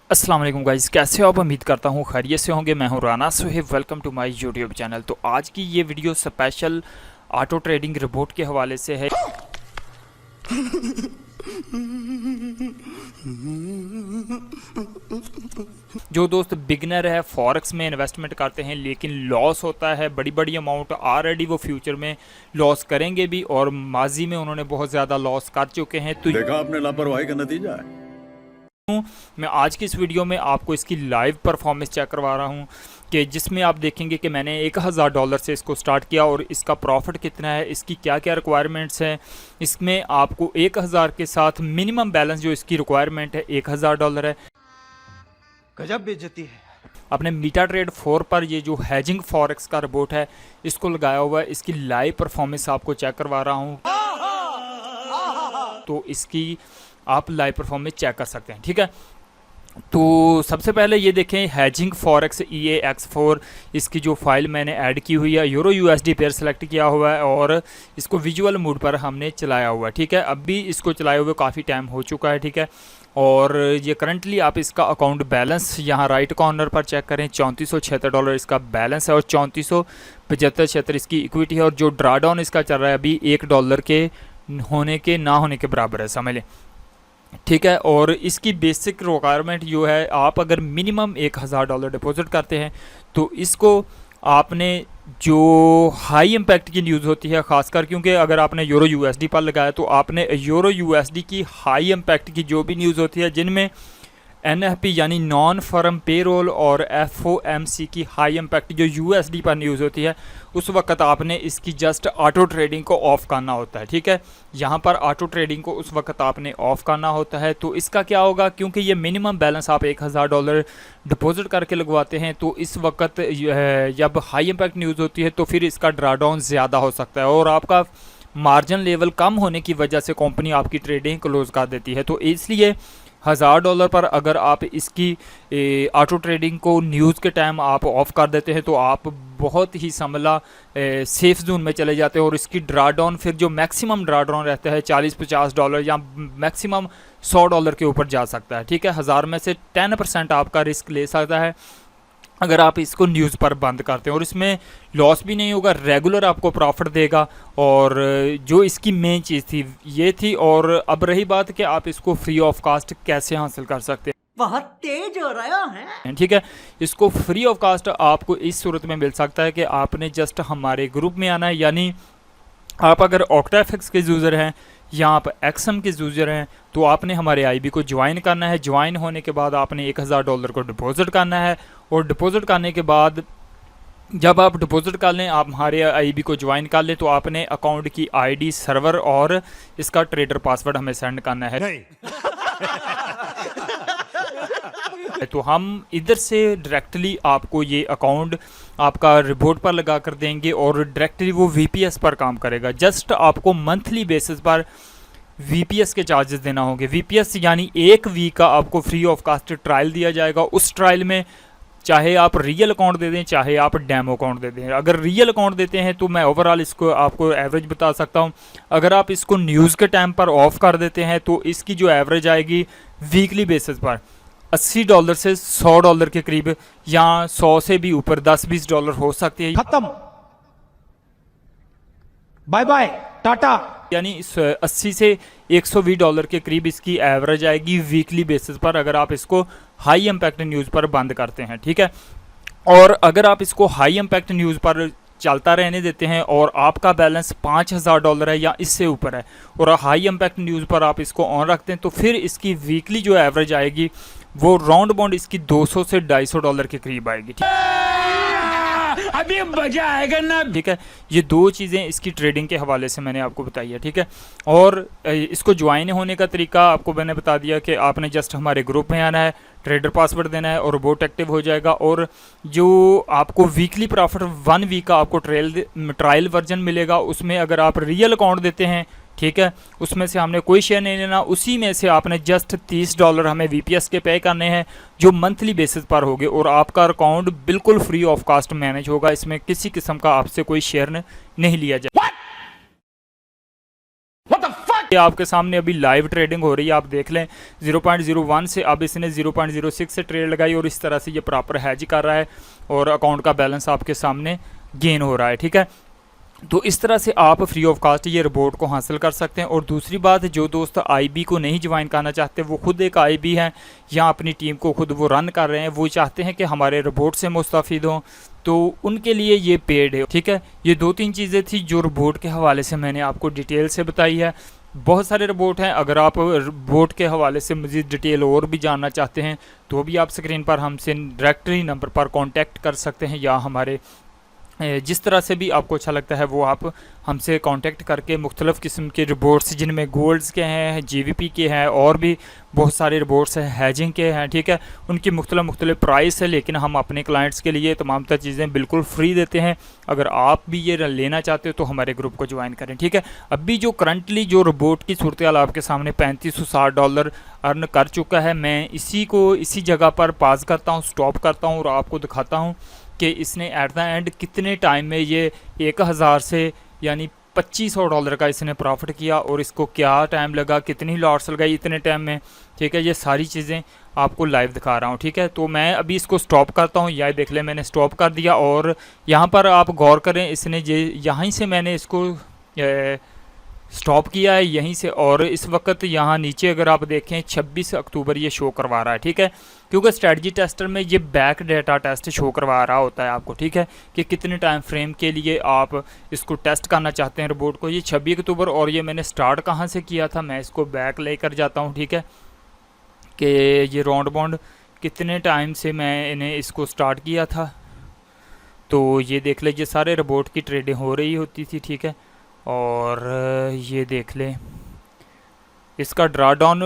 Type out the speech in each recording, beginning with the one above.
अस्सलाम वालेकुम गाइस, कैसे हो आप? उम्मीद करता हूँ खैरियत से होंगे। मैं हूँ Rana Suhaib, welcome to my YouTube channel. तो आज की ये video special auto trading report के हवाले से है। जो दोस्त बिगनर है, फॉरेक्स में इन्वेस्टमेंट करते हैं लेकिन लॉस होता है बड़ी बड़ी अमाउंट, ऑलरेडी वो फ्यूचर में लॉस करेंगे भी और माजी में उन्होंने बहुत ज़्यादा लॉस कर चुके हैं। तो देखा आपने लापरवाही का नतीजा है। मैं आज की इस वीडियो में आपको इसकी लाइव परफॉर्मेंस चेक करवा रहा हूँ कि जिसमें आप देखेंगे कि मैंने $1000 से इसको स्टार्ट किया और इसका प्रॉफिट कितना है, इसकी क्या क्या रिक्वायरमेंट्स हैं। इसमें आपको 1000 के साथ मिनिमम बैलेंस जो इसकी रिक्वायरमेंट है $1000 है। गजब बेइज्जती है। अपने मीटा ट्रेड 4 पर ये जो हैजिंग फॉरेक्स का रिपोर्ट है इसको लगाया हुआ है। इसकी लाइव परफॉर्मेंस आपको चेक करवा रहा हूँ, तो इसकी आप लाइव परफॉर्मेंस चेक कर सकते हैं। ठीक है, तो सबसे पहले ये देखें हैजिंग फॉरेक्स EAX4, इसकी जो फाइल मैंने ऐड की हुई है, यूरो USD पेयर सेलेक्ट किया हुआ है और इसको विजुअल मोड पर हमने चलाया हुआ है। ठीक है, अब भी इसको चलाए हुए काफ़ी टाइम हो चुका है। ठीक है, और ये करंटली आप इसका अकाउंट बैलेंस यहाँ राइट कॉर्नर पर चेक करें, $3476 इसका बैलेंस है और 3475 इसकी इक्विटी है। और जो ड्रा डाउन इसका चल रहा है अभी $1 के होने के ना होने के बराबर है, समझ लें। ठीक है, और इसकी बेसिक रिक्वायरमेंट जो है, आप अगर मिनिमम $1000 डिपॉजिट करते हैं तो इसको आपने जो हाई इम्पैक्ट की न्यूज़ होती है ख़ासकर, क्योंकि अगर आपने यूरो USD पर लगाया तो आपने यूरो USD की हाई इम्पैक्ट की जो भी न्यूज़ होती है जिनमें NFP यानी नॉन फर्म पेरोल और FOMC की हाई इम्पैक्ट जो USD पर न्यूज़ होती है, उस वक्त आपने इसकी जस्ट ऑटो ट्रेडिंग को ऑफ़ करना होता है। ठीक है, यहाँ पर ऑटो ट्रेडिंग को उस वक्त आपने ऑफ़ करना होता है। तो इसका क्या होगा, क्योंकि ये मिनिमम बैलेंस आप $1000 डिपॉजिट करके लगवाते हैं, तो इस वक्त जब हाई इम्पैक्ट न्यूज़ होती है तो फिर इसका ड्रा डाउन ज़्यादा हो सकता है और आपका मार्जिन लेवल कम होने की वजह से कंपनी आपकी ट्रेडिंग क्लोज़ कर देती है। तो इसलिए $1000 पर अगर आप इसकी ऑटो ट्रेडिंग को न्यूज़ के टाइम आप ऑफ़ कर देते हैं तो आप बहुत ही समझला सेफ जोन में चले जाते हैं और इसकी ड्रा डाउन फिर जो मैक्सिमम ड्रा डाउन रहता है $40-50 या मैक्सिमम $100 के ऊपर जा सकता है। ठीक है, 1000 में से 10% आपका रिस्क ले सकता है अगर आप इसको न्यूज़ पर बंद करते हैं, और इसमें लॉस भी नहीं होगा, रेगुलर आपको प्रॉफिट देगा। और जो इसकी मेन चीज़ थी ये थी। और अब रही बात कि आप इसको फ्री ऑफ कास्ट कैसे हासिल कर सकते हैं। बहुत तेज हो रहा है। ठीक है, इसको फ्री ऑफ कास्ट आपको इस सूरत में मिल सकता है कि आपने जस्ट हमारे ग्रुप में आना है, यानी आप अगर OctaFX के यूज़र हैं या आप XM के यूज़र हैं तो आपने हमारे IB को ज्वाइन करना है। ज्वाइन होने के बाद आपने $1000 को डिपॉजिट करना है और डिपॉजिट करने के बाद जब आप डिपॉजिट कर लें, आप हमारे IB को ज्वाइन कर लें, तो आपने अकाउंट की ID, सर्वर और इसका ट्रेडर पासवर्ड हमें सेंड करना है। तो हम इधर से डायरेक्टली आपको ये अकाउंट आपका रिपोर्ट पर लगा कर देंगे और डायरेक्टली वो VPS पर काम करेगा। जस्ट आपको मंथली बेसिस पर VPS के चार्जेस देना होंगे। VPS यानी 1 वीक का आपको फ्री ऑफ कास्ट ट्रायल दिया जाएगा। उस ट्रायल में चाहे आप रियल अकाउंट दे दें चाहे आप डेमो अकाउंट दे दें। अगर रियल अकाउंट देते हैं तो मैं ओवरऑल इसको आपको एवरेज बता सकता हूं। अगर आप इसको न्यूज़ के टाइम पर ऑफ कर देते हैं तो इसकी जो एवरेज आएगी वीकली बेसिस पर $80 से $100 के करीब, या 100 से भी ऊपर $10-20 हो सकती है। खत्म, बाय बाय, टाटा। यानी 80 से $120 के करीब इसकी एवरेज आएगी वीकली बेसिस पर अगर आप इसको हाई इम्पैक्ट न्यूज़ पर बंद करते हैं। ठीक है, और अगर आप इसको हाई इम्पैक्ट न्यूज़ पर चलता रहने देते हैं और आपका बैलेंस $5000 है या इससे ऊपर है और हाई इम्पैक्ट न्यूज़ पर आप इसको ऑन रखते हैं, तो फिर इसकी वीकली जो एवरेज आएगी वो राउंड अबाउंड इसकी $200 से $250 के करीब आएगी। अभी मजा आएगा ना। ठीक है, ये दो चीज़ें इसकी ट्रेडिंग के हवाले से मैंने आपको बताई है। ठीक है, और इसको ज्वाइन होने का तरीका आपको मैंने बता दिया कि आपने जस्ट हमारे ग्रुप में आना है, ट्रेडर पासवर्ड देना है और रोबोट एक्टिव हो जाएगा। और जो आपको वीकली प्रॉफिट 1 वीक का आपको ट्रायल वर्जन मिलेगा, उसमें अगर आप रियल अकाउंट देते हैं, ठीक है, उसमें से हमने कोई शेयर नहीं लेना, उसी में से आपने जस्ट $30 हमें VPS के पे करने हैं जो मंथली बेसिस पर होंगे और आपका अकाउंट बिल्कुल फ्री ऑफ कास्ट मैनेज होगा। इसमें किसी किस्म का आपसे कोई शेयर नहीं लिया जाए। What the fuck? ये आपके सामने अभी लाइव ट्रेडिंग हो रही है, आप देख लें 0.01 से अब इसने 0.06 से ट्रेड लगाई और इस तरह से ये प्रॉपर हैज कर रहा है और अकाउंट का बैलेंस आपके सामने गेन हो रहा है। ठीक है, तो इस तरह से आप फ्री ऑफ कास्ट ये रिपोर्ट को हासिल कर सकते हैं। और दूसरी बात, जो दोस्त आईबी को नहीं ज्वाइन करना चाहते, वो खुद एक आईबी हैं या अपनी टीम को खुद वो रन कर रहे हैं, वो चाहते हैं कि हमारे रिपोर्ट से मुस्तफ़िद हों, तो उनके लिए ये पेड है। ठीक है, ये 2-3 चीज़ें थी जो रिपोर्ट के हवाले से मैंने आपको डिटेल से बताई है। बहुत सारे रिपोर्ट हैं, अगर आप रिपोर्ट के हवाले से मज़ीद डिटेल और भी जानना चाहते हैं तो भी आप स्क्रीन पर हमसे डायरेक्टली नंबर पर कॉन्टैक्ट कर सकते हैं, या हमारे जिस तरह से भी आपको अच्छा लगता है वो आप हमसे कांटेक्ट करके मुख्तलिफ़ किस्म के रिपोर्ट्स, जिनमें गोल्ड्स के हैं, जीवीपी के हैं, और भी बहुत सारे रिपोर्ट्स हैं, हैजिंग के हैं। ठीक है, उनकी मुख्तलिफ़ प्राइस है, लेकिन हम अपने क्लाइंट्स के लिए तमाम तर चीज़ें बिल्कुल फ्री देते हैं। अगर आप भी ये लेना चाहते हो तो हमारे ग्रुप को ज्वाइन करें। ठीक है, अभी जो करंटली जो रिपोर्ट की सूरत हाल आपके सामने $3560 अर्न कर चुका है। मैं इसी जगह पर पास करता हूँ, स्टॉप करता हूँ और आपको दिखाता हूँ कि इसने एट द एंड कितने टाइम में ये 1000 से यानी $2500 का इसने प्रॉफिट किया, और इसको क्या टाइम लगा, कितनी लॉट्स लगाई इतने टाइम में। ठीक है, ये सारी चीज़ें आपको लाइव दिखा रहा हूँ। ठीक है, तो मैं अभी इसको स्टॉप करता हूँ, यह देख लें मैंने स्टॉप कर दिया। और यहाँ पर आप गौर करें, इसने यहीं से मैंने इसको स्टॉप किया है यहीं से, और इस वक्त यहाँ नीचे अगर आप देखें 26 अक्टूबर ये शो करवा रहा है। ठीक है, क्योंकि स्ट्रेटजी टेस्टर में ये बैक डेटा टेस्ट शो करवा रहा होता है आपको। ठीक है, कि कितने टाइम फ्रेम के लिए आप इसको टेस्ट करना चाहते हैं रिपोर्ट को। ये 26 अक्टूबर, और ये मैंने स्टार्ट कहाँ से किया था, मैं इसको बैक लेकर जाता हूँ। ठीक है, कि ये राउंड बाउंड कितने टाइम से मैं इन्हें इसको स्टार्ट किया था, तो ये देख लीजिए सारे रिपोर्ट की ट्रेडिंग हो रही होती थी। ठीक है, और ये देख लें इसका ड्रा डाउन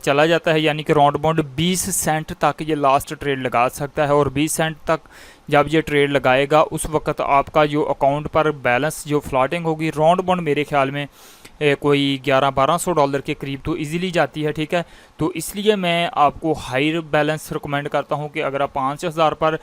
चला जाता है, यानी कि राउंड बाउंड 20 सेंट तक ये लास्ट ट्रेड लगा सकता है, और 20 सेंट तक जब ये ट्रेड लगाएगा उस वक्त आपका जो अकाउंट पर बैलेंस जो फ्लॉटिंग होगी राउंड बाउंड मेरे ख्याल में कोई $1100-1200 के करीब तो इजीली जाती है। ठीक है, तो इसलिए मैं आपको हाई बैलेंस रिकमेंड करता हूँ कि अगर आप 5000 पर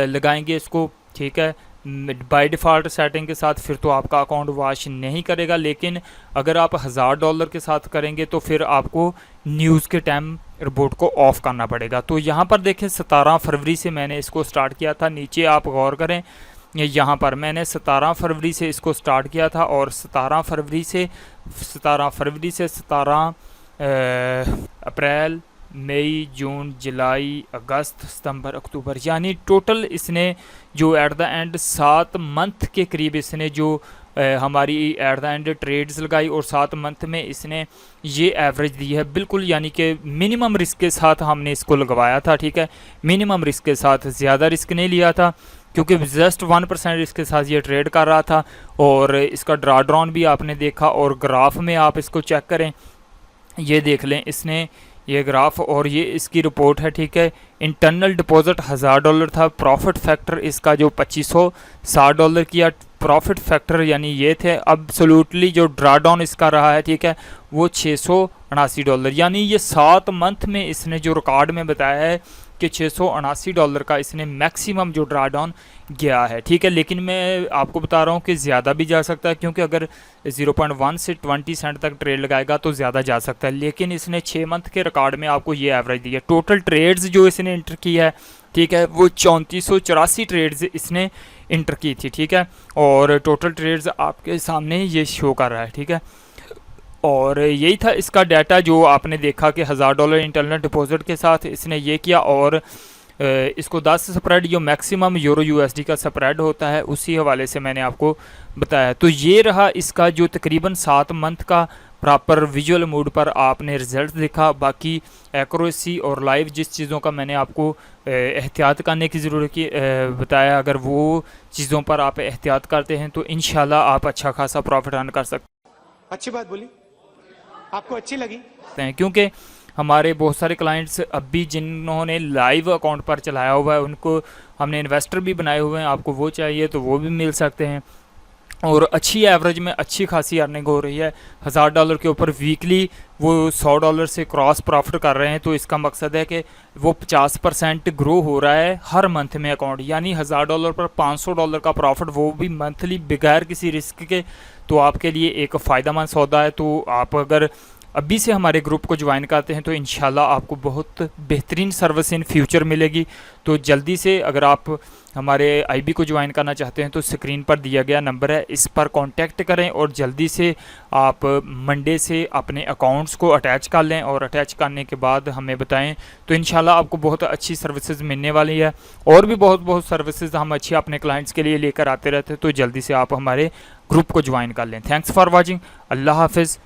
लगाएंगे इसको, ठीक है, बाय डिफ़ॉल्ट सेटिंग के साथ, फिर तो आपका अकाउंट वॉश नहीं करेगा। लेकिन अगर आप $1000 के साथ करेंगे तो फिर आपको न्यूज़ के टाइम रिपोर्ट को ऑफ़ करना पड़ेगा। तो यहाँ पर देखें 17 फरवरी से मैंने इसको स्टार्ट किया था। नीचे आप गौर करें, यहाँ पर मैंने 17 फरवरी से इसको स्टार्ट किया था, और 17 फरवरी से 17 अप्रैल, मई, जून, जुलाई, अगस्त, सितंबर, अक्टूबर, यानी टोटल इसने जो एट द एंड 7 मंथ के करीब इसने जो हमारी एट द एंड ट्रेड्स लगाई, और 7 मंथ में इसने ये एवरेज दी है बिल्कुल, यानी कि मिनिमम रिस्क के साथ हमने इसको लगवाया था। ठीक है, मिनिमम रिस्क के साथ, ज़्यादा रिस्क नहीं लिया था, क्योंकि जस्ट 1% रिस्क के साथ ये ट्रेड कर रहा था। और इसका ड्रा डाउन भी आपने देखा, और ग्राफ में आप इसको चेक करें, ये देख लें इसने ये ग्राफ, और ये इसकी रिपोर्ट है। ठीक है, इंटरनल डिपॉजिट $1000 था, प्रॉफिट फैक्टर इसका जो $2560 किया प्रॉफिट फैक्टर, यानी ये थे। अब्सोल्युटली जो ड्रा डाउन इसका रहा है, ठीक है, वो $679, यानी ये 7 मंथ में इसने जो रिकॉर्ड में बताया है कि $679 का इसने मैक्सिमम जो ड्रा डाउन गया है। ठीक है, लेकिन मैं आपको बता रहा हूँ कि ज़्यादा भी जा सकता है, क्योंकि अगर 0.1 से 20 सेंट तक ट्रेड लगाएगा तो ज़्यादा जा सकता है। लेकिन इसने 6 मंथ के रिकॉर्ड में आपको ये एवरेज दी है। टोटल ट्रेड्स जो इसने इंटर की है, ठीक है, वो 3484 ट्रेड्स इसने इंटर की थी। ठीक है, और टोटल ट्रेड्स आपके सामने ये शो कर रहा है। ठीक है, और यही था इसका डाटा जो आपने देखा कि $1000 इंटरनल डिपॉजिट के साथ इसने ये किया, और इसको 10 स्प्रेड जो मैक्सिमम यूरो यूएसडी का स्प्रेड होता है उसी हवाले से मैंने आपको बताया। तो ये रहा इसका जो तकरीबन 7 मंथ का प्रॉपर विजुअल मोड पर आपने रिज़ल्ट देखा। बाकी एक्यूरेसी और लाइव जिस चीज़ों का मैंने आपको एहतियात करने की ज़रूरत की बताया, अगर वो चीज़ों पर आप एहतियात करते हैं तो इंशाल्लाह आप अच्छा खासा प्रॉफिट अर्न कर सकते हैं। अच्छी बात बोली, आपको अच्छी लगी, क्योंकि हमारे बहुत सारे क्लाइंट्स अभी जिन्होंने लाइव अकाउंट पर चलाया हुआ है उनको हमने इन्वेस्टर भी बनाए हुए हैं। आपको वो चाहिए तो वो भी मिल सकते हैं। और अच्छी एवरेज में अच्छी खासी अर्निंग हो रही है। $1000 के ऊपर वीकली वो $100 से क्रॉस प्रॉफिट कर रहे हैं। तो इसका मकसद है कि वो 50% ग्रो हो रहा है हर मंथ में अकाउंट, यानी $1000 पर $500 का प्रॉफिट, वो भी मंथली बगैर किसी रिस्क के। तो आपके लिए एक फ़ायदेमंद सौदा है। तो आप अगर अभी से हमारे ग्रुप को ज्वाइन करते हैं तो इंशाल्लाह आपको बहुत बेहतरीन सर्विस इन फ्यूचर मिलेगी। तो जल्दी से अगर आप हमारे आईबी को ज्वाइन करना चाहते हैं तो स्क्रीन पर दिया गया नंबर है, इस पर कांटेक्ट करें और जल्दी से आप मंडे से अपने अकाउंट्स को अटैच कर लें और अटैच करने के बाद हमें बताएं। तो इंशाल्लाह आपको बहुत अच्छी सर्विसेज मिलने वाली है। और भी बहुत सर्विसेज हम अच्छी अपने क्लाइंट्स के लिए लेकर आते रहते हैं। तो जल्दी से आप हमारे ग्रुप को ज्वाइन कर लें। Thanks for watching. अल्लाह हाफिज़।